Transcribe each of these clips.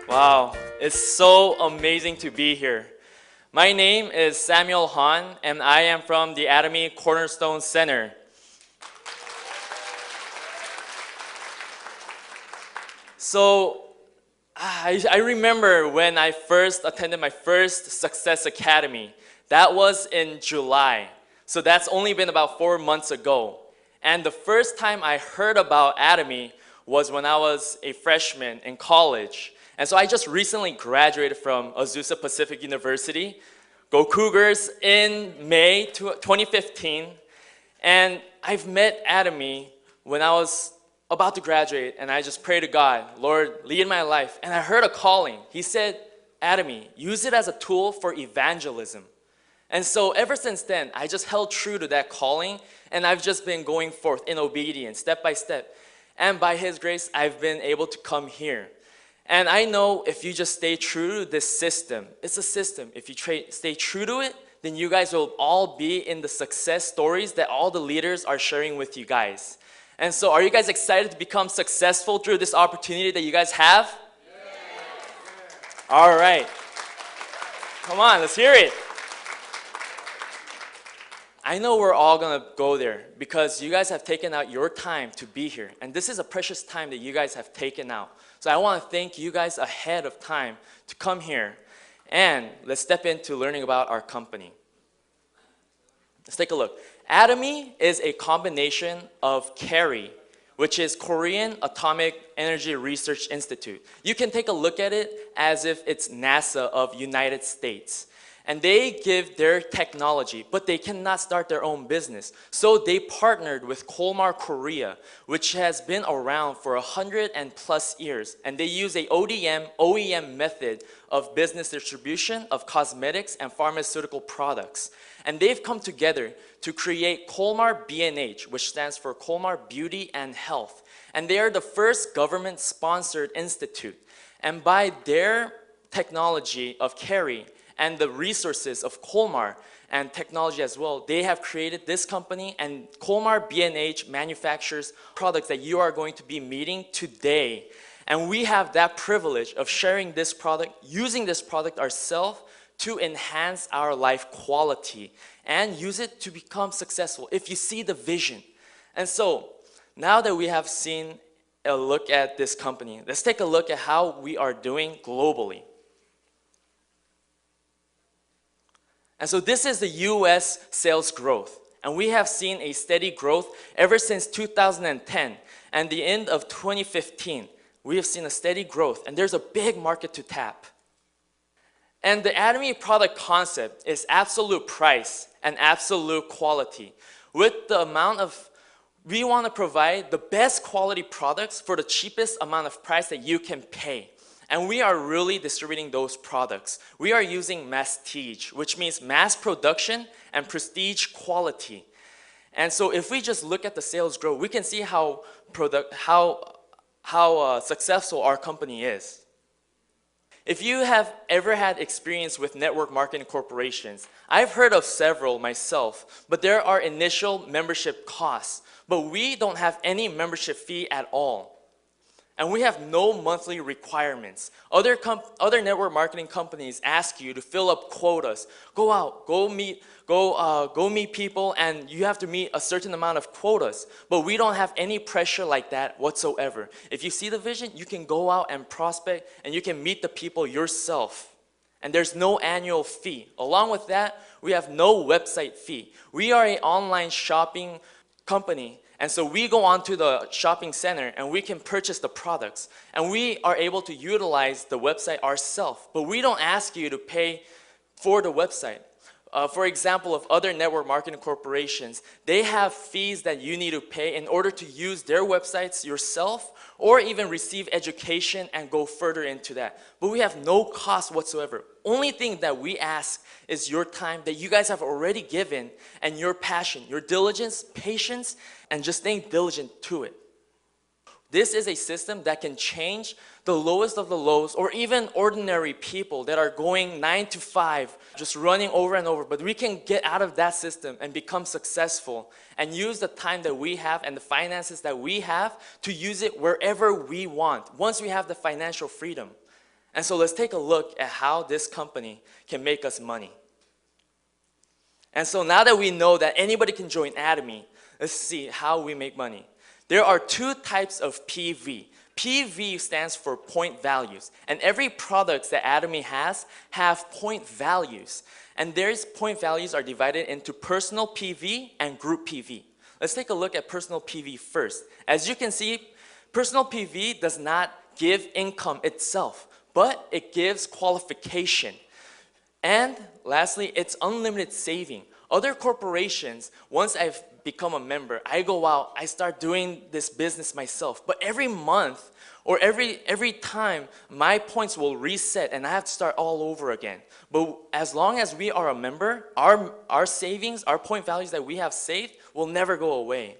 Wow, it's so amazing to be here. My name is Samuel Han, and I am from the Atomy Cornerstone Center. So, I remember when I first attended my first Success Academy. That was in July. So that's only been about 4 months ago. And the first time I heard about Atomy was when I was a freshman in college. And so I just recently graduated from Azusa Pacific University. Go Cougars in May 2015. And I've met Atomy when I was about to graduate, and I just prayed to God, Lord, lead my life. And I heard a calling. He said, Atomy, use it as a tool for evangelism. And so ever since then, I just held true to that calling, and I've just been going forth in obedience, step by step. And by His grace, I've been able to come here. And I know if you just stay true to this system, it's a system. If you stay true to it, then you guys will all be in the success stories that all the leaders are sharing with you guys. And so are you guys excited to become successful through this opportunity that you guys have? Yeah. All right. Come on, let's hear it. I know we're all going to go there because you guys have taken out your time to be here. And this is a precious time that you guys have taken out. So I want to thank you guys ahead of time to come here. And let's step into learning about our company. Let's take a look. Atomy is a combination of KERI, which is Korean Atomic Energy Research Institute. You can take a look at it as if it's NASA of United States. And they give their technology, but they cannot start their own business. So they partnered with Kolmar Korea, which has been around for 100+ years. And they use a OEM method of business distribution of cosmetics and pharmaceutical products. And they've come together to create Kolmar B&H, which stands for Kolmar Beauty and Health. And they are the first government-sponsored institute. And by their technology of KERI, and the resources of Kolmar and technology as well, they have created this company, and Kolmar B&H manufactures products that you are going to be meeting today. And we have that privilege of sharing this product, using this product ourselves to enhance our life quality and use it to become successful if you see the vision. And so now that we have seen a look at this company, let's take a look at how we are doing globally. And so this is the US sales growth. And we have seen a steady growth ever since 2010 and the end of 2015. We have seen a steady growth, and there's a big market to tap. And the Atomy product concept is absolute price and absolute quality. With the amount of, we want to provide the best quality products for the cheapest amount of price that you can pay. And we are really distributing those products. We are using mastige, which means mass production and prestige quality. And so if we just look at the sales growth, we can see how successful our company is. If you have ever had experience with network marketing corporations, I've heard of several myself, but there are initial membership costs. But we don't have any membership fee at all. And we have no monthly requirements. Other network marketing companies ask you to fill up quotas. Go out, go meet people, and you have to meet a certain amount of quotas. But we don't have any pressure like that whatsoever. If you see the vision, you can go out and prospect, and you can meet the people yourself. And there's no annual fee. Along with that, we have no website fee. We are an online shopping company. And so we go onto the shopping center and we can purchase the products. And we are able to utilize the website ourselves. But we don't ask you to pay for the website. For example, of other network marketing corporations, they have fees that you need to pay in order to use their websites yourself or even receive education and go further into that. But we have no cost whatsoever. Only thing that we ask is your time that you guys have already given and your passion, your diligence, patience, and just staying diligent to it. This is a system that can change the lowest of the lows or even ordinary people that are going 9 to 5, just running over and over. But we can get out of that system and become successful and use the time that we have and the finances that we have to use it wherever we want once we have the financial freedom. And so let's take a look at how this company can make us money. And so now that we know that anybody can join Atomy, let's see how we make money. There are two types of PV. PV stands for point values, and every product that Atomy has have point values. And their point values are divided into personal PV and group PV. Let's take a look at personal PV first. As you can see, personal PV does not give income itself, but it gives qualification. And lastly, it's unlimited saving. Other corporations, once I've become a member, I go out, I start doing this business myself. But every month or every time, my points will reset and I have to start all over again. But as long as we are a member, our savings, our point values that we have saved will never go away.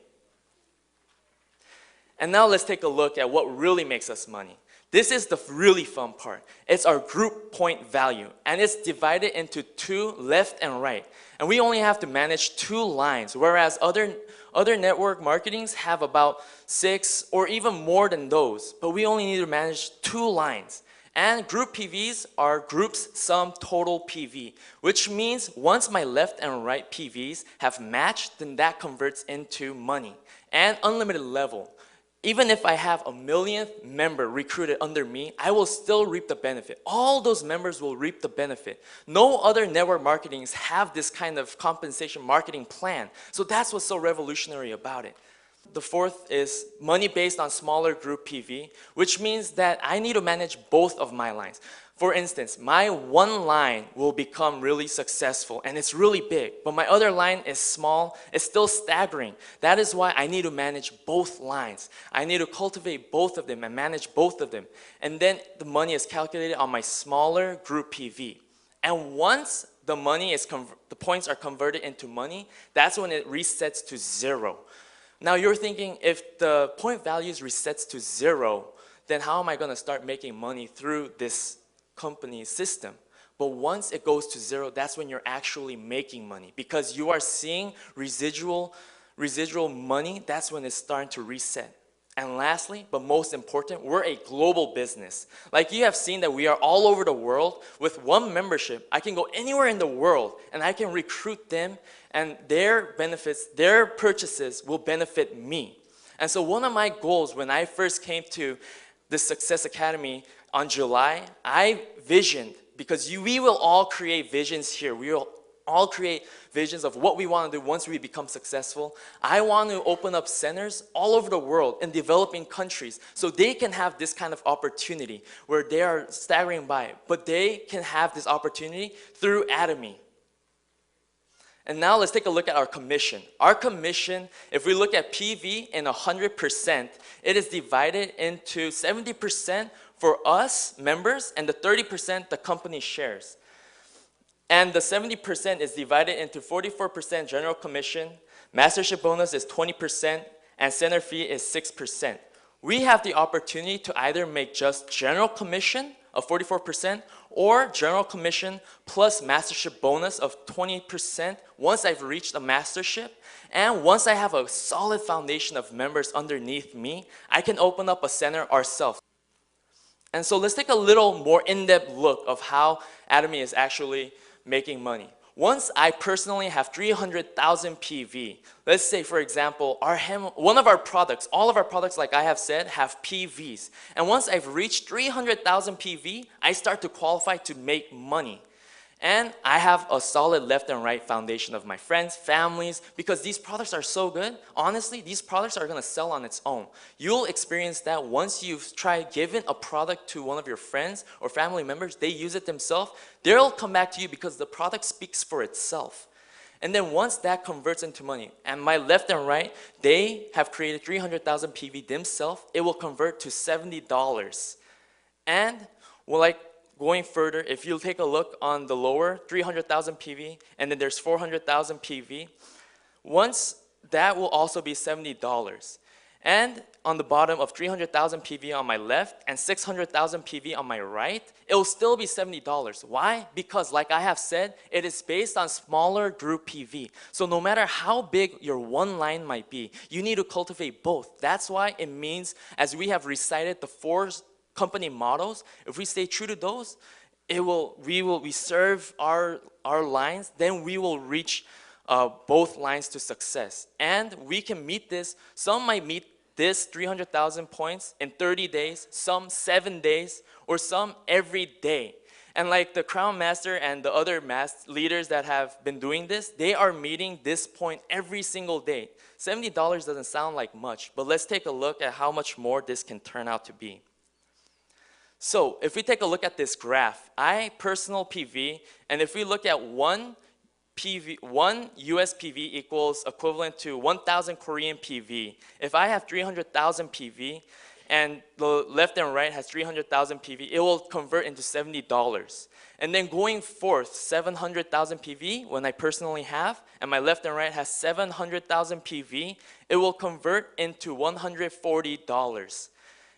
And now let's take a look at what really makes us money. This is the really fun part. It's our group point value, and it's divided into two, left and right. And we only have to manage 2 lines, whereas other network marketings have about 6 or even more than those, but we only need to manage 2 lines. And group PVs are groups sum total PV, which means once my left and right PVs have matched, then that converts into money and unlimited level. Even if I have a millionth member recruited under me, I will still reap the benefit. All those members will reap the benefit. No other network marketings have this kind of compensation marketing plan. So that's what's so revolutionary about it. The fourth is money based on smaller group PV, which means that I need to manage both of my lines. For instance, my one line will become really successful and it's really big, but my other line is small, it's still staggering. That is why I need to manage both lines. I need to cultivate both of them and manage both of them. And then the money is calculated on my smaller group PV. And once the points are converted into money, that's when it resets to 0. Now you're thinking, if the point values resets to 0, then how am I going to start making money through this company system? But once it goes to 0, that's when you're actually making money, because you are seeing residual money. That's when it's starting to reset. And lastly, but most important, we're a global business. Like you have seen that we are all over the world. With one membership, I can go anywhere in the world and I can recruit them, and their benefits, their purchases will benefit me. And so one of my goals when I first came to the Success Academy on July, I visioned, because we will all create visions here. We will all create visions of what we want to do once we become successful. I want to open up centers all over the world in developing countries so they can have this kind of opportunity where they are staggering by, but they can have this opportunity through Atomy. And now let's take a look at our commission. Our commission, if we look at PV in 100%, it is divided into 70% for us members and the 30% the company shares. And the 70% is divided into 44% general commission, mastership bonus is 20%, and center fee is 6%. We have the opportunity to either make just general commission of 44% or general commission plus mastership bonus of 20% once I've reached a mastership. And once I have a solid foundation of members underneath me, I can open up a center ourselves. And so let's take a little more in-depth look of how Atomy is actually making money. Once I personally have 300,000 PV, let's say for example, one of our products, all of our products like I have said have PVs. And once I've reached 300,000 PV, I start to qualify to make money. And I have a solid left and right foundation of my friends, families, because these products are so good. Honestly, these products are going to sell on its own. You'll experience that once you've tried giving a product to one of your friends or family members, they use it themselves, they'll come back to you because the product speaks for itself. And then once that converts into money, and my left and right, they have created 300,000 PV themselves, it will convert to $70. And going further, if you take a look on the lower 300,000 PV, and then there's 400,000 PV, once that will also be $70. And on the bottom of 300,000 PV on my left and 600,000 PV on my right, it will still be $70. Why? Because like I have said, it is based on smaller group PV. So no matter how big your one line might be, you need to cultivate both. That's why it means, as we have recited the company models, if we stay true to those, we serve our lines, then we will reach both lines to success. And we can meet this. Some might meet this 300,000 points in 30 days, some 7 days, or some every day. And like the Crown Master and the other leaders that have been doing this, they are meeting this point every single day. $70 doesn't sound like much, but let's take a look at how much more this can turn out to be. So if we take a look at this graph, personal PV, and if we look at one US PV equals equivalent to 1,000 Korean PV. If I have 300,000 PV and the left and right has 300,000 PV, it will convert into $70. And then going forth, 700,000 PV when I personally have, and my left and right has 700,000 PV, it will convert into $140.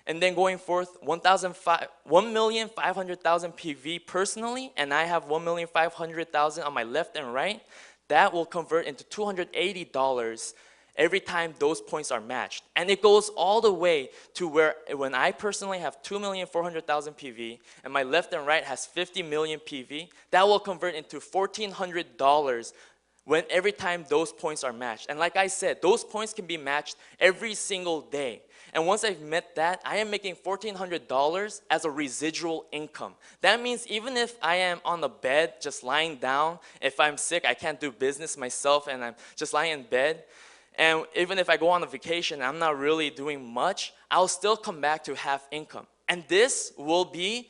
And then going forth, 1,500,000 PV personally, and I have 1,500,000 on my left and right, that will convert into $280 every time those points are matched. And it goes all the way to where when I personally have 2,400,000 PV and my left and right has 50 million PV, that will convert into $1,400 when every time those points are matched. And like I said, those points can be matched every single day. And once I've met that, I am making $1,400 as a residual income. That means even if I am on the bed just lying down, if I'm sick, I can't do business myself and I'm just lying in bed, and even if I go on a vacation, I'm not really doing much, I'll still come back to half income. And this will be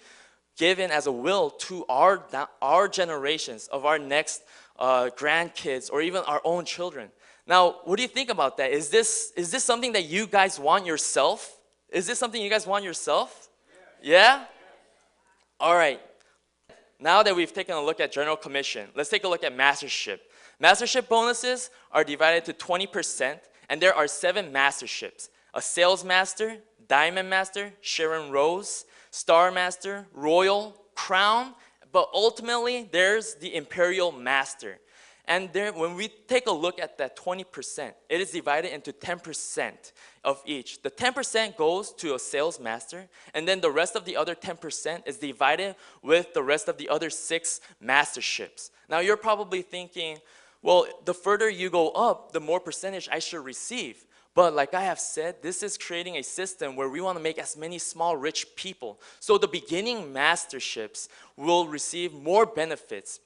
given as a will to our generations of our next grandkids or even our own children. Now, what do you think about that? Is this something that you guys want yourself? Is this something you guys want yourself? Yeah? All right. Now that we've taken a look at General Commission, let's take a look at Mastership. Mastership bonuses are divided to 20%, and there are 7 masterships: a Sales Master, Diamond Master, Sharon Rose, Star Master, Royal, Crown, but ultimately there's the Imperial Master. And there, when we take a look at that 20%, it is divided into 10% of each. The 10% goes to a Sales Master, and then the rest of the other 10% is divided with the rest of the other 6 masterships. Now you're probably thinking, well, the further you go up, the more percentage I should receive. But like I have said, this is creating a system where we want to make as many small rich people. So the beginning masterships will receive more benefits.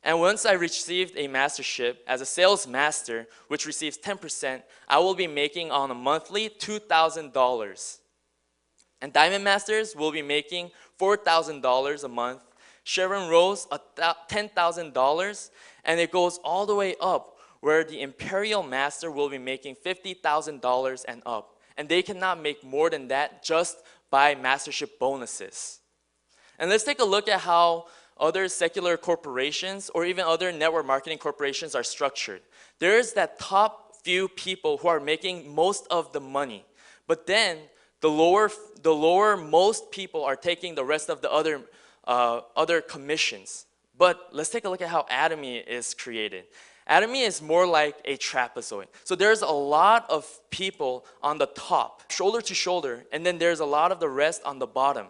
And once I received a mastership as a sales master, which receives 10%, I will be making on a monthly $2,000. And Diamond Masters will be making $4,000 a month. Sharon Rose, $10,000. And it goes all the way up, where the Imperial Master will be making $50,000 and up. And they cannot make more than that just by mastership bonuses. And let's take a look at how other secular corporations or even other network marketing corporations are structured. There's that top few people who are making most of the money. But then the lower most people are taking the rest of the other commissions. But let's take a look at how Atomy is created. Atomy is more like a trapezoid. So there's a lot of people on the top, shoulder to shoulder, and then there's a lot of the rest on the bottom.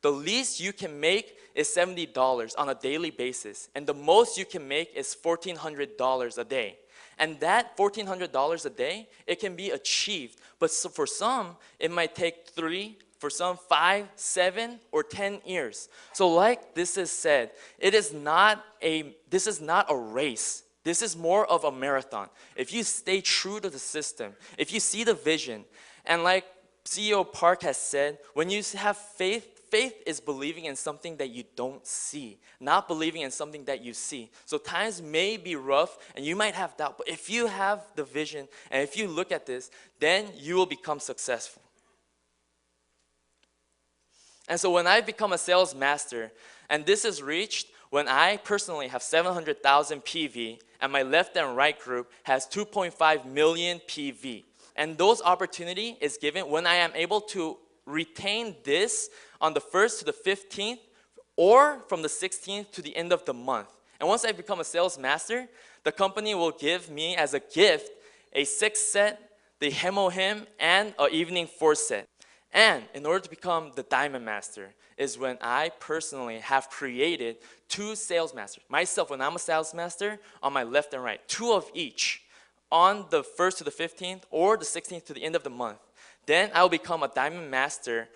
The least you can make is $70 on a daily basis, and the most you can make is $1,400 a day. And that $1,400 a day, it can be achieved, but for some, it might take 3, for some 5, 7, or 10 years. So like this is said, this is not a race. This is more of a marathon. If you stay true to the system, if you see the vision, and like CEO Park has said, when you have faith, faith is believing in something that you don't see, not believing in something that you see. So times may be rough and you might have doubt, but if you have the vision and if you look at this, then you will become successful. And so when I become a sales master, and this is reached when I personally have 700,000 PV and my left and right group has 2.5 million PV. And those opportunity is given when I am able to retain this on the 1st to the 15th or from the 16th to the end of the month. And once I become a sales master, the company will give me as a gift a 6 set, the Hemo Him, and an evening 4 set. And in order to become the Diamond Master is when I personally have created 2 sales masters. Myself, when I'm a sales master, on my left and right, 2 of each, on the 1st to the 15th or the 16th to the end of the month. Then I will become a Diamond Master,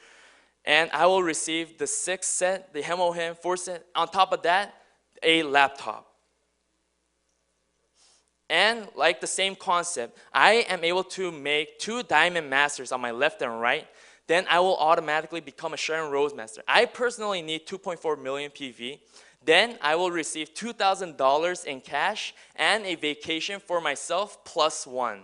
and I will receive the 6th set, the Hemohim 4 set. On top of that, a laptop. And like the same concept, I am able to make 2 Diamond Masters on my left and right. Then I will automatically become a Sharon Rose Master. I personally need 2.4 million PV. Then I will receive $2,000 in cash and a vacation for myself +1.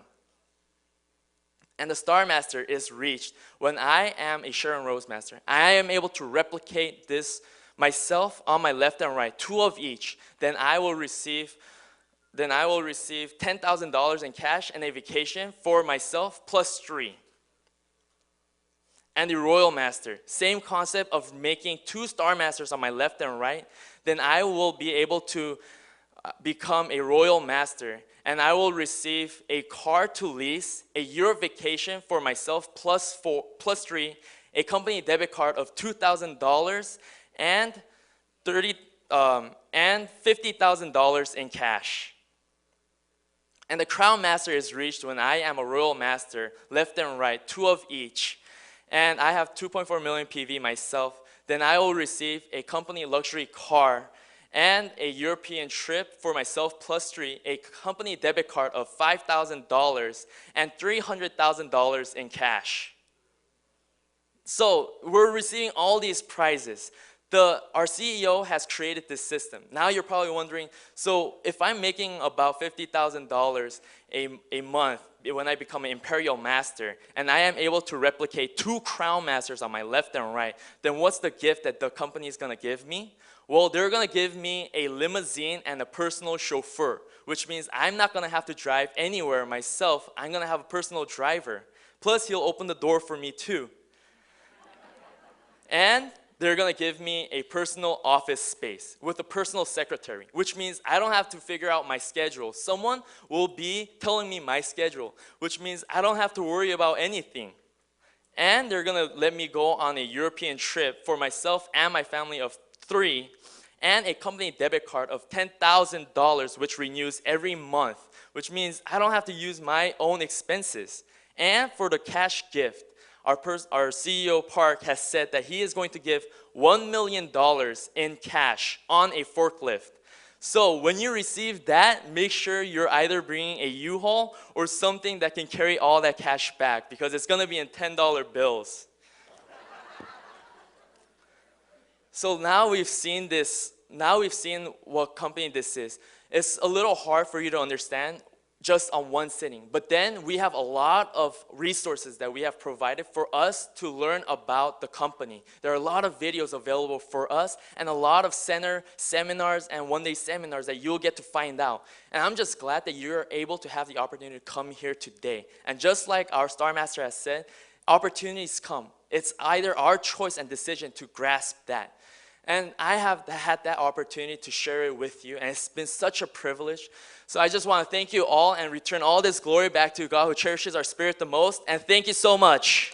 And the Star Master is reached when I am a Sharon Rose Master. I am able to replicate this myself on my left and right, 2 of each. Then I will receive $10,000 in cash and a vacation for myself +3. And the Royal Master, same concept of making 2 Star Masters on my left and right. Then I will be able to become a Royal Master, and I will receive a car to lease, a year of vacation for myself +3, a company debit card of $2,000, and $50,000 in cash. And the Crown Master is reached when I am a Royal Master, left and right, 2 of each. And I have 2.4 million PV myself. Then I will receive a company luxury car and a European trip for myself +3, a company debit card of $5,000 and $300,000 in cash. So we're receiving all these prizes. Our CEO has created this system. Now you're probably wondering, so if I'm making about $50,000 a month when I become an Imperial Master, and I am able to replicate 2 Crown Masters on my left and right, then what's the gift that the company is going to give me? Well, they're going to give me a limousine and a personal chauffeur, which means I'm not going to have to drive anywhere myself. I'm going to have a personal driver. Plus, he'll open the door for me too. And they're going to give me a personal office space with a personal secretary, which means I don't have to figure out my schedule. Someone will be telling me my schedule, which means I don't have to worry about anything. And they're going to let me go on a European trip for myself and my family of 3, and a company debit card of $10,000, which renews every month, which means I don't have to use my own expenses. And for the cash gift, our CEO Park has said that he is going to give $1 million in cash on a forklift. So when you receive that, make sure you're either bringing a U-Haul or something that can carry all that cash back, because it's going to be in $10 bills. So now we've seen this. Now we've seen what company this is. It's a little hard for you to understand just on one sitting. But then we have a lot of resources that we have provided for us to learn about the company. There are a lot of videos available for us and a lot of seminars and one-day seminars that you'll get to find out. And I'm just glad that you're able to have the opportunity to come here today. And just like our Star Master has said, opportunities come. It's either our choice and decision to grasp that. And I have had that opportunity to share it with you, and it's been such a privilege. So I just want to thank you all and return all this glory back to God who cherishes our spirit the most. And thank you so much.